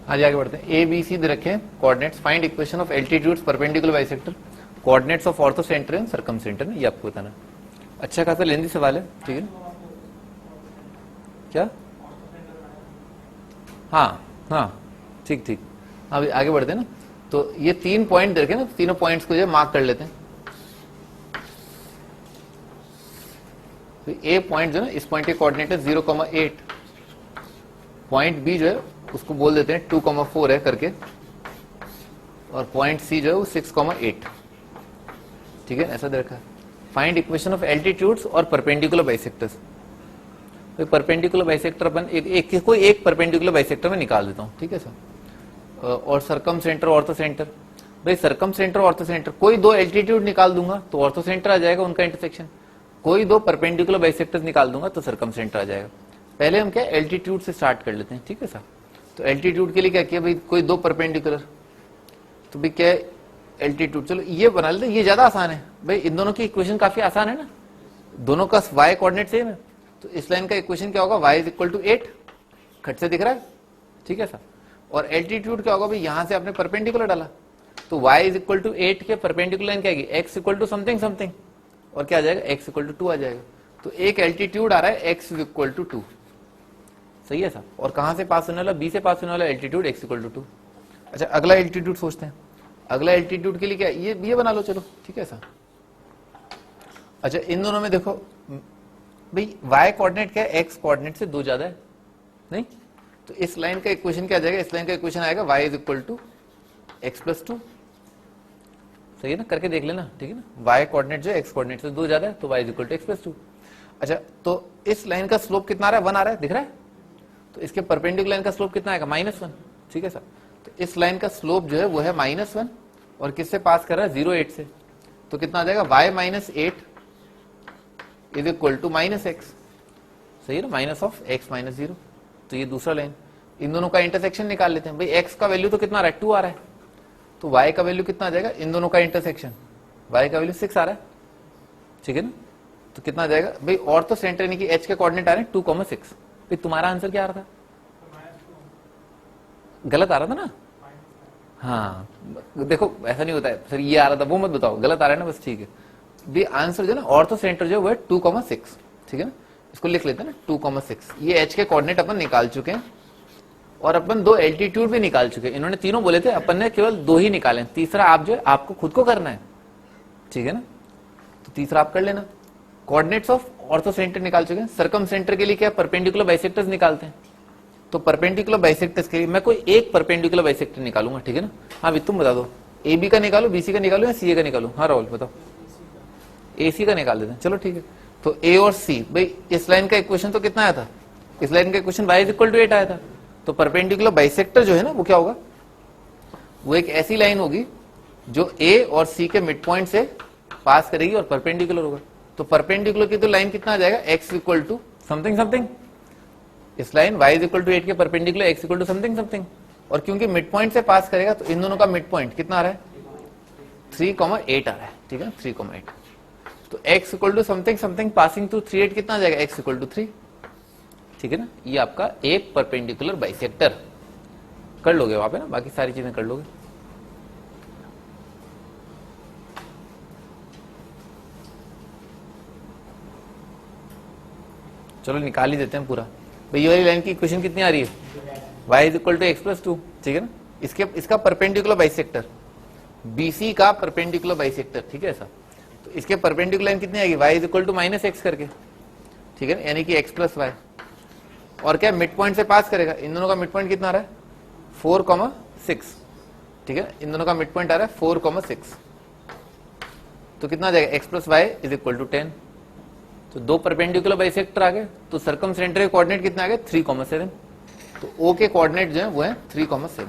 आज आगे बढ़ते हैं। ए बी सी दे रखे हैं coordinates, find equation of altitudes perpendicular bisector, coordinates of ortho centre and circum centre, ये आपको बताना। अच्छा खासा लेंदी सवाल है, ठीक है क्या? हाँ हाँ ठीक ठीक। अब आगे बढ़ते हैं ना, तो ये 3 पॉइंट दे रखे ना, तीनों पॉइंट्स को जो मार्क कर लेते हैं। तो ए पॉइंट जो है इस पॉइंट के कोऑर्डिनेट है 0,8, पॉइंट बी जो है उसको बोल देते हैं 2,4 है करके, और पॉइंट सी जो है वो 6,8, ठीक है, ऐसा दे रखा है। फाइंड इक्वेशन ऑफ एल्टीट्यूड्स और परपेंडिकुलर बाइसेक्टर्स। तो परपेंडिकुलर बाइसेक्टर अपन कोई एक परपेंडिकुलर बाइसेक्टर में निकाल देता हूं, ठीक है सर। और सर्कम सेंटर, ऑर्थो सेंटर, भाई सर्कम सेंटर ऑर्थो सेंटर, कोई दो एल्टीट्यूड निकाल दूंगा तो ऑर्थो सेंटर आ जाएगा उनका इंटरसेक्शन, कोई दो परपेंडिकुलर बाइसेक्टर्स निकाल दूंगा तो सर्कम सेंटर आ जाएगा। पहले हम क्या एल्टीट्यूड से स्टार्ट कर लेते हैं, ठीक है सर। तो एल्टीट्यूड के लिए क्या किया भाई, कोई दो परपेंडिकुलर, तो भाई क्या एल्टीट्यूड, चलो ये बना लेते हैं, ये ज्यादा आसान है भाई, इन दोनों की इक्वेशन काफी आसान है ना, दोनों का y कोऑर्डिनेट सेम है। तो इस लाइन का इक्वेशन क्या होगा, y इज इक्वल टू 8, खट से दिख रहा है, ठीक है सर। और एल्टीट्यूड क्या होगा भाई, यहां से आपने परपेंडिकुलर डाला, तो y इज इक्वल टू 8 के परपेंडिकुलर लाइन क्या आएगी, x equal to something something, और क्या आ जाएगा, x इक्वल टू 2 आ जाएगा। तो एक एल्टीट्यूड आ रहा है x इज इक्वल टू 2, सही है सर। और कहां से पास होने वाला, b से पास होने वाला एल्टीट्यूड x इक्वल टू 2। अच्छा अगला एल्टीट्यूड सोचते हैं, अगला एल्टीट्यूड के लिए क्या, ये बना लो, चलो ठीक है सर। अच्छा इन दोनों में देखो भाई y कोऑर्डिनेट क्या है, x कोऑर्डिनेट से 2 ज्यादा है नहीं, तो इस लाइन का इक्वेशन क्या आ जाएगा, इस लाइन का इक्वेशन आएगा y is equal to x plus 2, सही है ना, करके देख लेना, ठीक है ना। y कोऑर्डिनेट जो है x कोऑर्डिनेट से 2 ज्यादा है, तो y is equal to x plus 2। अच्छा तो इस लाइन का स्लोप कितना आ रहा है, 1 आ रहा है, दिख रहा है, तो इसके परपेंडिकुलर लाइन का स्लोप कितना आएगा, -1, ठीक है सर। तो इस लाइन का स्लोप जो है वो है -1, और किससे पास कर रहा है, 0,8 से, तो कितना आ जाएगा, y minus 8 is equal to -x, सही है ना, माइनस ऑफ x माइनस 0। तो ये दूसरा लाइन, इन दोनों का इंटरसेक्शन निकाल लेते हैं भाई, x का वैल्यू तो कितना आ रहा है, 2 आ रहा है, तो y का वैल्यू कितना आ जाएगा, इन दोनों का इंटरसेक्शन, y का वैल्यू 6 आ रहा है, ठीक है ना। तो कितना आ जाएगा भाई, ऑर्थो सेंटर यानी कि h के कोऑर्डिनेट आ रहे हैं 2,6। भाई तुम्हारा आंसर क्या आ रहा था, गलत आ रहा था ना, हाँ देखो ऐसा नहीं होता है सर, ये आ रहा था वो मत बताओ, गलत आ रहा है ना बस, ठीक है। भी आंसर जो है ना ऑर्थो सेंटर जो है वो है 2,6, ठीक है ना, इसको लिख लेते हैं ना 2,6। ये h के कोऑर्डिनेट अपन निकाल चुके हैं, और अपन दो एल्टीट्यूड भी निकाल चुके हैं, इन्होंने तीनों बोले थे, अपन ने केवल 2 ही निकाले, तीसरा आप जो है आपको खुद को करना है, ठीक है ना, तो तीसरा आप कर लेना। कोऑर्डिनेट्स ऑफ ऑर्थो सेंटर निकाल चुके हैं, सर्कम सेंटर के लिए क्या परपेंडिकुलर बाइसेक्टर्स निकालते हैं, तो परपेंडिकुलर बाइसेक्टर्स के लिए मैं कोई एक परपेंडिकुलर बाइसेक्टर निकालूंगा, ठीक है ना। हाँ भी तुम बता दो, ए बी का निकालो, बी सी का निकालो या सी ए का निकालो, हाँ राहुल बताओ, ए सी का निकाल देते हैं, चलो ठीक है। तो ए और सी, भाई इस लाइन का इक्वेशन तो कितना आया था, इस लाइन का equation y is equal to 8 आया था, तो परपेंडिकुलर बाइसेक्टर जो है ना वो क्या होगा, वो एक ऐसी लाइन होगी जो ए और सी के मिड पॉइंट से पास करेगी और परपेंडिकुलर होगा। तो परपेंडिकुलर की तो लाइन कितना आ जाएगा, x equal to something something, इस line y is equal to 8 के perpendicular x equal to something something, और क्योंकि मिड पॉइंट से पास करेगा तो इन दोनों का मिड पॉइंट कितना आ रहा है, 3,8 आ रहा है, ठीक है 3,8। तो x equal to something something passing through 3,8 कितना आ जाएगा, x इक्वल टू 3, ठीक है ना। ये आपका एक परपेंडिकुलर बाइसेक्टर, कर लोगे वहां पे ना, बाकी सारी चीजें कर लोगे। चलो निकाल ही देते हैं पूरा। भाई ये वाली लाइन की इक्वेशन कितनी आ रही है, y is equal to x plus 2, ठीक है ना। इसका परपेंडिकुलर बाइसेक्टर, BC का परपेंडिकुलर बाइसेक्टर, ठीक है ऐसा, तो इसके परपेंडिकुलर लाइन कितनी आएगी, y is equal to -x करके, ठीक है ना, यानी कि x प्लस वाई, और क्या मिड पॉइंट से पास करेगा, इन दोनों का मिड पॉइंट कितना आ रहा है 4,6, ठीक है, इन दोनों का मिड पॉइंट आ रहा है 4,6, तो कितना आ जाएगा, x plus y is equal to 10। तो दो परपेंडिकुलर बाइसेक्टर आ गए, तो सर्कम सेंटर के कोऑर्डिनेट कितने आ गए, 3,7, तो O के कोऑर्डिनेट जो है वो है 3,7।